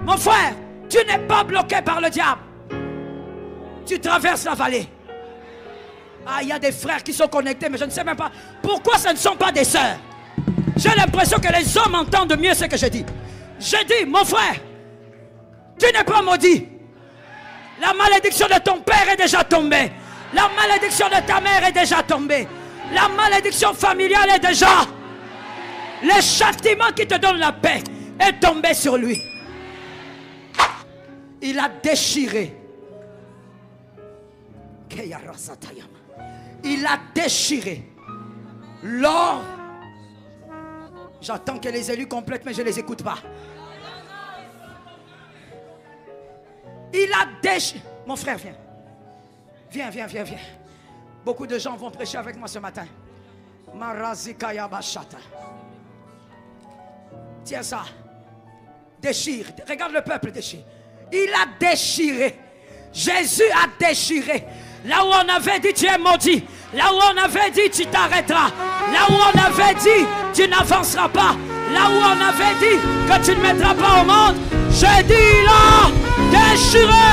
Mon frère, tu n'es pas bloqué par le diable. Tu traverses la vallée. Ah, il y a des frères qui sont connectés, mais je ne sais même pas pourquoi ce ne sont pas des sœurs. J'ai l'impression que les hommes entendent mieux ce que je dis. Je dis, mon frère, tu n'es pas maudit. La malédiction de ton père est déjà tombée. La malédiction de ta mère est déjà tombée. La malédiction familiale est déjà... Le châtiment qui te donne la paix est tombé sur lui. Il a déchiré. Il a déchiré l'or. J'attends que les élus complètent, mais je ne les écoute pas. Il a déchiré. Mon frère, viens. Viens, viens, viens, viens. Beaucoup de gens vont prêcher avec moi ce matin. Marazikaya Bashata. Tiens ça. Déchire. Regarde le peuple déchire. Il a déchiré. Jésus a déchiré. Là où on avait dit tu es maudit. Là où on avait dit tu t'arrêteras. Là où on avait dit tu n'avanceras pas. Là où on avait dit que tu ne mettras pas au monde. J'ai dit il a déchiré.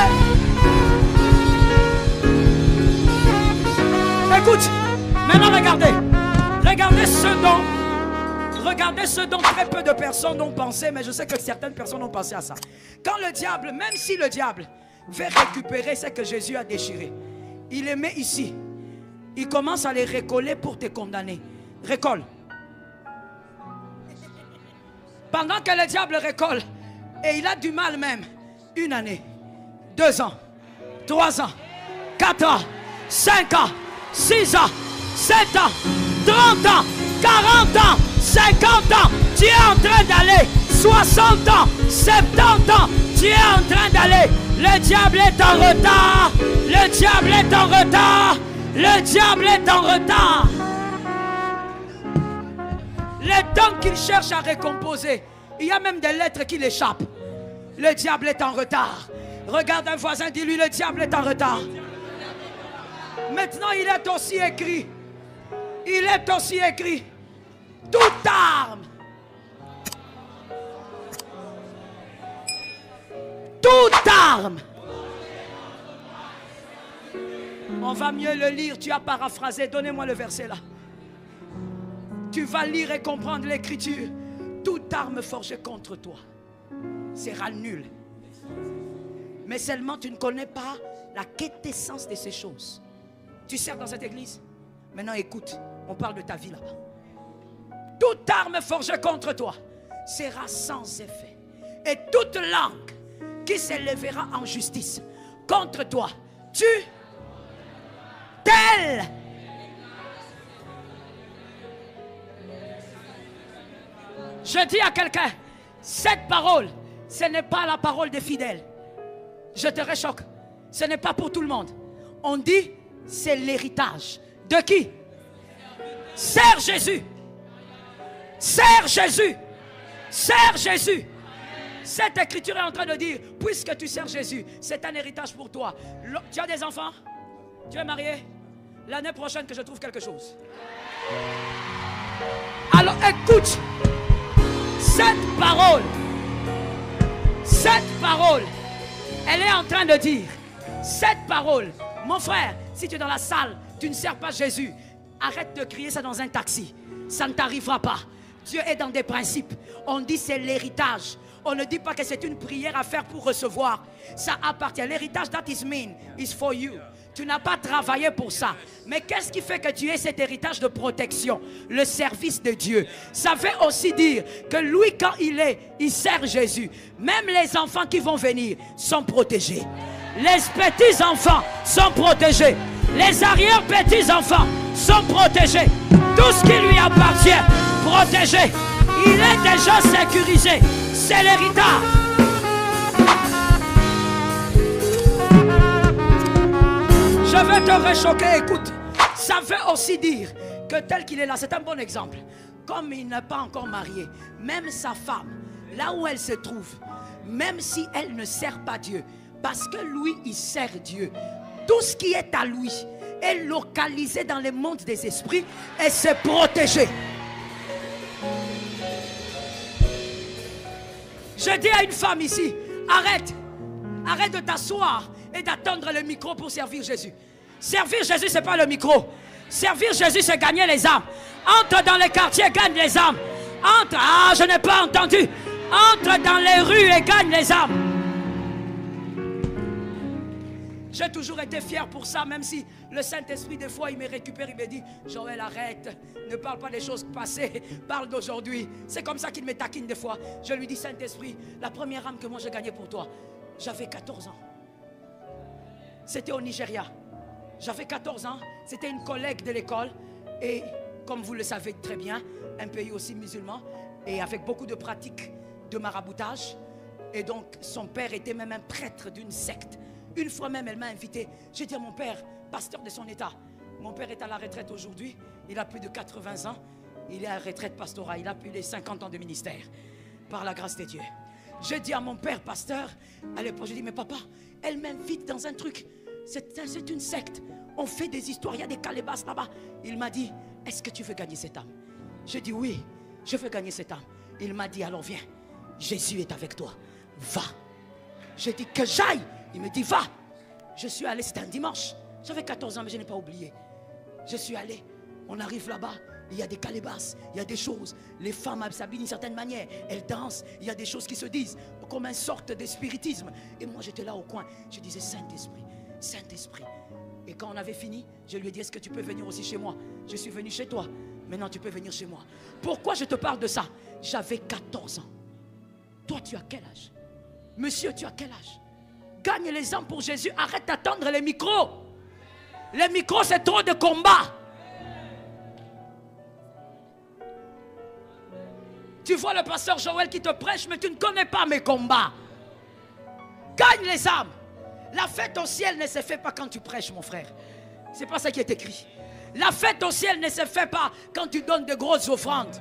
Écoute, maintenant regardez. Regardez ce dont très peu de personnes ont pensé, mais je sais que certaines personnes ont pensé à ça. Quand le diable, même si le diable veut récupérer ce que Jésus a déchiré, il les met ici. Il commence à les recoller pour te condamner. Recolle. Pendant que le diable recolle, et il a du mal même, 1 année, 2 ans, 3 ans, 4 ans, 5 ans, 6 ans, 7 ans, 30 ans, 40 ans, 50 ans, tu es en train d'aller, 60 ans, 70 ans, tu es en train d'aller. Le diable est en retard. Le diable est en retard. Le diable est en retard. Les dons qu'il cherche à récomposer, il y a même des lettres qui l'échappent. Le diable est en retard. Regarde un voisin, dis-lui, le diable est en retard. Maintenant, il est aussi écrit. Il est aussi écrit. Toute arme. Toute arme. On va mieux le lire. Tu as paraphrasé. Donnez-moi le verset là. Tu vas lire et comprendre l'écriture. Toute arme forgée contre toi sera nulle. Mais seulement tu ne connais pas la quintessence de ces choses. Tu sers dans cette église. Maintenant écoute, on parle de ta vie là-bas. Toute arme forgée contre toi sera sans effet. Et toute langue qui s'élèvera en justice contre toi, tu tel. Je dis à quelqu'un, cette parole, ce n'est pas la parole des fidèles. Je te réchoque. Ce n'est pas pour tout le monde. On dit, c'est l'héritage. De qui? Sers Jésus. Sers Jésus. Sers Jésus. Cette écriture est en train de dire, puisque tu sers Jésus, c'est un héritage pour toi. Tu as des enfants? Tu es marié? L'année prochaine que je trouve quelque chose. Alors écoute, cette parole, elle est en train de dire, cette parole, mon frère, si tu es dans la salle, tu ne sers pas Jésus, arrête de crier ça dans un taxi, ça ne t'arrivera pas. Dieu est dans des principes. On dit c'est l'héritage. On ne dit pas que c'est une prière à faire pour recevoir. Ça appartient. L'héritage, that is mean, is for you. Tu n'as pas travaillé pour ça. Mais qu'est-ce qui fait que tu aies cet héritage de protection? Le service de Dieu. Ça veut aussi dire que lui, quand il sert Jésus. Même les enfants qui vont venir sont protégés. Les petits-enfants sont protégés. Les arrière-petits-enfants sont protégés. Tout ce qui lui appartient, protégé. Il est déjà sécurisé. C'est l'héritage. Je vais te réchoquer, écoute. Ça veut aussi dire que tel qu'il est là, c'est un bon exemple. Comme il n'est pas encore marié, même sa femme, là où elle se trouve, même si elle ne sert pas Dieu, parce que lui, il sert Dieu, tout ce qui est à lui est localisé dans le monde des esprits et c'est protégé. Je dis à une femme ici, Arrête. Arrête de t'asseoir et d'attendre le micro pour servir Jésus. Servir Jésus, ce n'est pas le micro. Servir Jésus, c'est gagner les âmes. Entre dans les quartiers, gagne les âmes. Entre, ah, je n'ai pas entendu. Entre dans les rues et gagne les âmes. J'ai toujours été fier pour ça, même si le Saint-Esprit, des fois, il me récupère, il me dit, Joël, arrête, ne parle pas des choses passées, parle d'aujourd'hui. C'est comme ça qu'il me taquine des fois. Je lui dis, Saint-Esprit, la première âme que moi j'ai gagnée pour toi, j'avais 14 ans. C'était au Nigeria. J'avais 14 ans, c'était une collègue de l'école. Et comme vous le savez très bien, un pays aussi musulman, et avec beaucoup de pratiques de maraboutage. Et donc, son père était même un prêtre d'une secte. Une fois même, elle m'a invité. J'ai dit à mon père, pasteur de son état. Mon père est à la retraite aujourd'hui. Il a plus de 80 ans. Il est à la retraite pastorale. Il a plus de 50 ans de ministère. Par la grâce de Dieu. J'ai dit à mon père, pasteur, à l'époque, j'ai dit, mais papa, elle m'invite dans un truc. C'est une secte. On fait des histoires. Il y a des calébasses là-bas. Il m'a dit, est-ce que tu veux gagner cette âme? J'ai dit, oui, je veux gagner cette âme. Il m'a dit, alors viens. Jésus est avec toi. Va. J'ai dit que j'aille. Il me dit, va. Je suis allé, c'était un dimanche. J'avais 14 ans, mais je n'ai pas oublié. Je suis allé. On arrive là-bas. Il y a des calébasses, il y a des choses. Les femmes s'habillent d'une certaine manière. Elles dansent. Il y a des choses qui se disent comme une sorte de spiritisme. Et moi, j'étais là au coin. Je disais, Saint-Esprit, Saint-Esprit. Et quand on avait fini, je lui ai dit, est-ce que tu peux venir aussi chez moi? Je suis venu chez toi. Maintenant, tu peux venir chez moi. Pourquoi je te parle de ça? J'avais 14 ans. Toi, tu as quel âge? Monsieur, tu as quel âge? Gagne les âmes pour Jésus. Arrête d'attendre les micros. Les micros, c'est trop de combats. Tu vois le pasteur Joël qui te prêche, mais tu ne connais pas mes combats. Gagne les âmes. La fête au ciel ne se fait pas quand tu prêches, mon frère. C'est pas ça qui est écrit. La fête au ciel ne se fait pas quand tu donnes de grosses offrandes.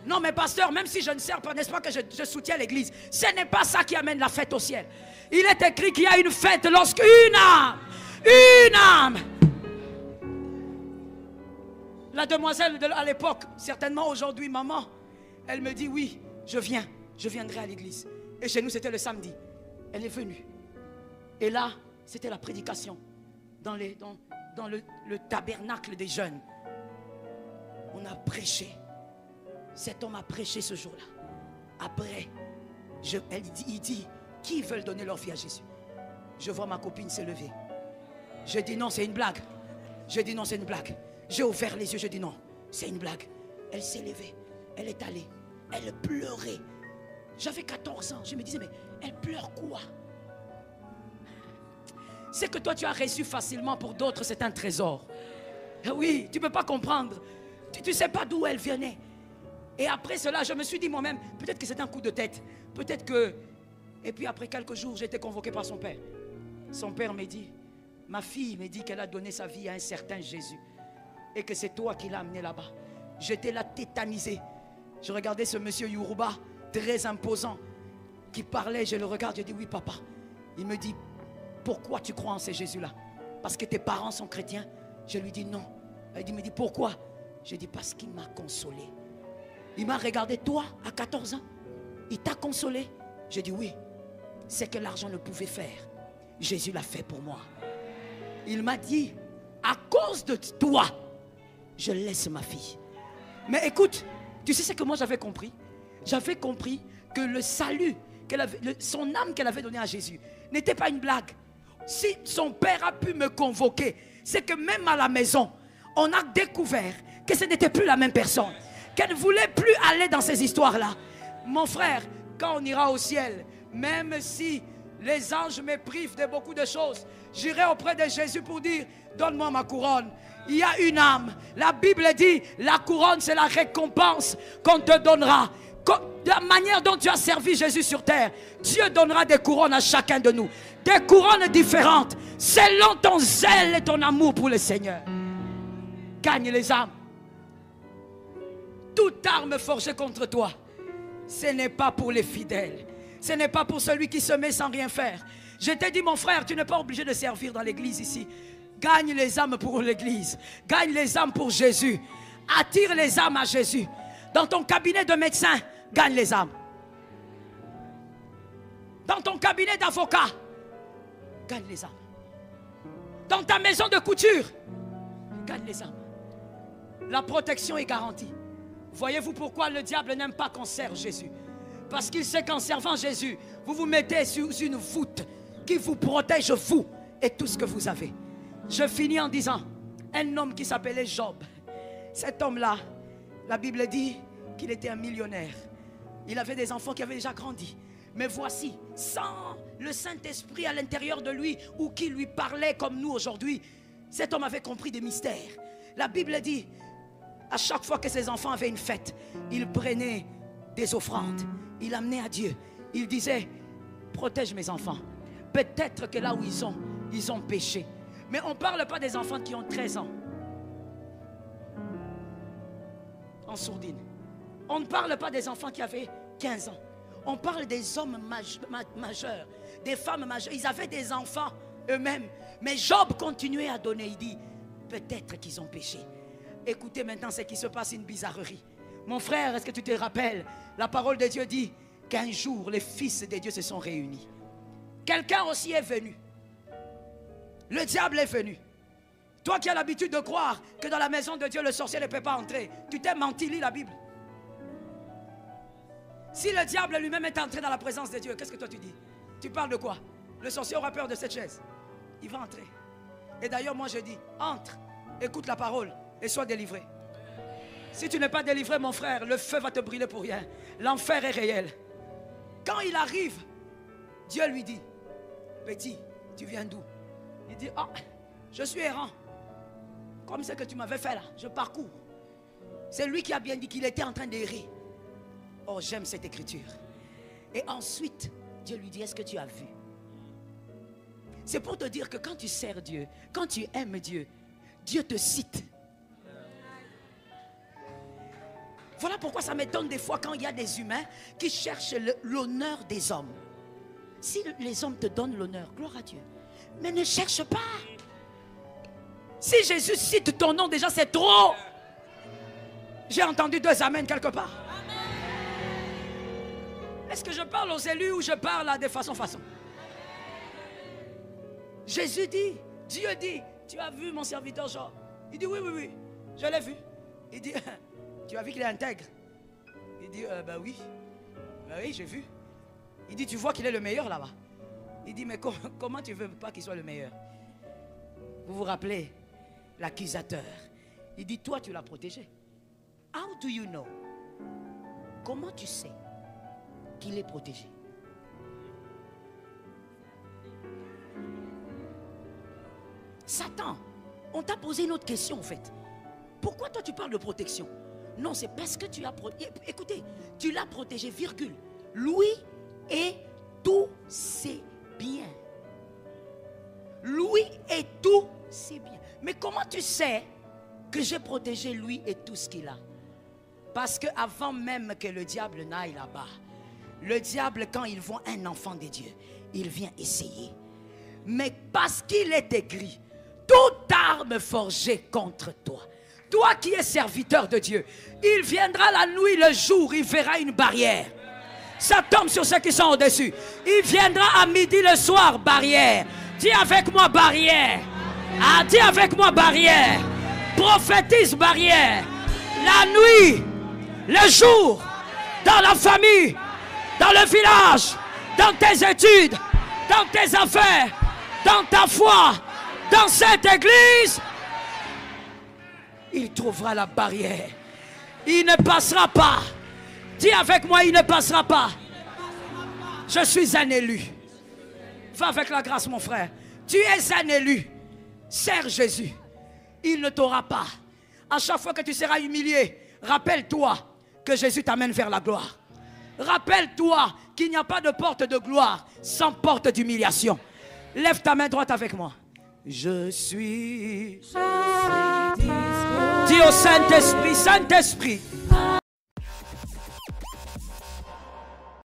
Non, mais pasteur, même si je ne sers pas, n'est-ce pas que je soutiens l'église? Ce n'est pas ça qui amène la fête au ciel. Il est écrit qu'il y a une fête lorsqu'une âme. La demoiselle à l'époque, certainement aujourd'hui, maman, elle me dit, oui, je viendrai à l'église. Et chez nous, c'était le samedi. Elle est venue. Et là, c'était la prédication dans le tabernacle des jeunes. On a prêché. Cet homme a prêché ce jour-là. Après, il dit, qui veulent donner leur vie à Jésus? Je vois ma copine se lever. Je dis non, c'est une blague. Je dis non, c'est une blague. J'ai ouvert les yeux, je dis non, c'est une blague. Elle s'est levée, elle est allée, elle pleurait. J'avais 14 ans, je me disais, mais elle pleure quoi? C'est que toi tu as reçu facilement, pour d'autres c'est un trésor. Oui, tu ne peux pas comprendre. Tu ne sais pas d'où elle venait. Et après cela, je me suis dit moi-même, peut-être que c'est un coup de tête. Peut-être que... Et puis après quelques jours, j'ai été convoqué par son père. Son père me dit, ma fille me dit qu'elle a donné sa vie à un certain Jésus. Et que c'est toi qui l'as amené là-bas. J'étais là tétanisé. Je regardais ce monsieur Yoruba, très imposant, qui parlait, je le regarde, je dis, oui papa. Il me dit, pourquoi tu crois en ce Jésus-là? Parce que tes parents sont chrétiens? Je lui dis non. Il me dit, pourquoi? Je dis, parce qu'il m'a consolé. Il m'a regardé, toi, à 14 ans, il t'a consolé? J'ai dit oui, c'est que l'argent ne pouvait faire. Jésus l'a fait pour moi. Il m'a dit, à cause de toi, je laisse ma fille. Mais écoute, tu sais ce que moi j'avais compris? J'avais compris que le salut, son âme qu'elle avait donné à Jésus, n'était pas une blague. Si son père a pu me convoquer, c'est que même à la maison, on a découvert que ce n'était plus la même personne. Qu'elle ne voulait plus aller dans ces histoires-là. Mon frère, quand on ira au ciel, même si les anges me privent de beaucoup de choses, j'irai auprès de Jésus pour dire, donne-moi ma couronne. Il y a une âme. La Bible dit, la couronne c'est la récompense qu'on te donnera. De la manière dont tu as servi Jésus sur terre, Dieu donnera des couronnes à chacun de nous. Des couronnes différentes, selon ton zèle et ton amour pour le Seigneur. Gagne les âmes. Toute arme forgée contre toi, ce n'est pas pour les fidèles. Ce n'est pas pour celui qui se met sans rien faire. Je t'ai dit, mon frère, tu n'es pas obligé de servir dans l'église ici. Gagne les âmes pour l'église. Gagne les âmes pour Jésus. Attire les âmes à Jésus. Dans ton cabinet de médecin, gagne les âmes. Dans ton cabinet d'avocat, gagne les âmes. Dans ta maison de couture, gagne les âmes. La protection est garantie. Voyez-vous pourquoi le diable n'aime pas qu'on serve Jésus? Parce qu'il sait qu'en servant Jésus, vous vous mettez sous une voûte qui vous protège, vous et tout ce que vous avez. Je finis en disant, un homme qui s'appelait Job. Cet homme-là, la Bible dit qu'il était un millionnaire. Il avait des enfants qui avaient déjà grandi. Mais voici, sans le Saint-Esprit à l'intérieur de lui, ou qui lui parlait comme nous aujourd'hui, cet homme avait compris des mystères. La Bible dit, à chaque fois que ses enfants avaient une fête, il prenait des offrandes, il amenait à Dieu. Il disait, protège mes enfants. Peut-être que là où ils ont péché. Mais on ne parle pas des enfants qui ont 13 ans. En sourdine. On ne parle pas des enfants qui avaient 15 ans. On parle des hommes majeurs, des femmes majeures. Ils avaient des enfants eux-mêmes. Mais Job continuait à donner. Il dit, peut-être qu'ils ont péché. Écoutez maintenant ce qui se passe, une bizarrerie. Mon frère, est-ce que tu te rappelles? La parole de Dieu dit qu'un jour, les fils de Dieu se sont réunis. Quelqu'un aussi est venu. Le diable est venu. Toi qui as l'habitude de croire que dans la maison de Dieu, le sorcier ne peut pas entrer, tu t'es menti, lis la Bible. Si le diable lui-même est entré dans la présence de Dieu, qu'est-ce que toi tu dis? Tu parles de quoi? Le sorcier aura peur de cette chaise. Il va entrer. Et d'ailleurs, moi je dis, entre, écoute la parole et sois délivré. Si tu n'es pas délivré, mon frère, le feu va te brûler pour rien. L'enfer est réel. Quand il arrive, Dieu lui dit, petit, tu viens d'où? Il dit, ah, je suis errant. Comme ce que tu m'avais fait là, je parcours. C'est lui qui a bien dit qu'il était en train d'errer. Oh, j'aime cette écriture. Et ensuite, Dieu lui dit, est-ce que tu as vu? C'est pour te dire que quand tu sers Dieu, quand tu aimes Dieu, Dieu te cite. Voilà pourquoi ça m'étonne des fois quand il y a des humains qui cherchent l'honneur des hommes. Si les hommes te donnent l'honneur, gloire à Dieu. Mais ne cherche pas. Si Jésus cite ton nom, déjà c'est trop. J'ai entendu 2 amens quelque part. Est-ce que je parle aux élus ou je parle de façon? Jésus dit, Dieu dit, tu as vu mon serviteur Job? Il dit oui, je l'ai vu. Il dit, tu as vu qu'il est intègre? Il dit, ben oui, j'ai vu. Il dit, tu vois qu'il est le meilleur là-bas. Il dit, mais comment tu ne veux pas qu'il soit le meilleur? Vous vous rappelez l'accusateur? Il dit, toi tu l'as protégé. How do you know? Comment tu sais qu'il est protégé? Satan, on t'a posé une autre question en fait. Pourquoi toi tu parles de protection? Non, c'est parce que tu as protégé. Écoutez, tu l'as protégé, virgule. Lui et tous ses biens. Lui et tous ses biens. Mais comment tu sais que j'ai protégé lui et tout ce qu'il a? Parce que avant même que le diable n'aille là-bas, le diable, quand il voit un enfant de Dieu, il vient essayer. Mais parce qu'il est écrit, toute arme forgée contre toi, toi qui es serviteur de Dieu, il viendra la nuit, le jour, il verra une barrière. Ça tombe sur ceux qui sont au-dessus. Il viendra à midi, le soir, barrière. Dis avec moi, barrière. Ah, dis avec moi, barrière. Prophétise, barrière. La nuit, le jour, dans la famille, dans le village, dans tes études, dans tes affaires, dans ta foi, dans cette église, il trouvera la barrière. Il ne passera pas. Dis avec moi, il ne passera pas. Je suis un élu. Va avec la grâce, mon frère. Tu es un élu. Sers Jésus. Il ne t'aura pas. À chaque fois que tu seras humilié, rappelle-toi que Jésus t'amène vers la gloire. Rappelle-toi qu'il n'y a pas de porte de gloire sans porte d'humiliation. Lève ta main droite avec moi. Je suis. Dis au Saint-Esprit, Saint-Esprit.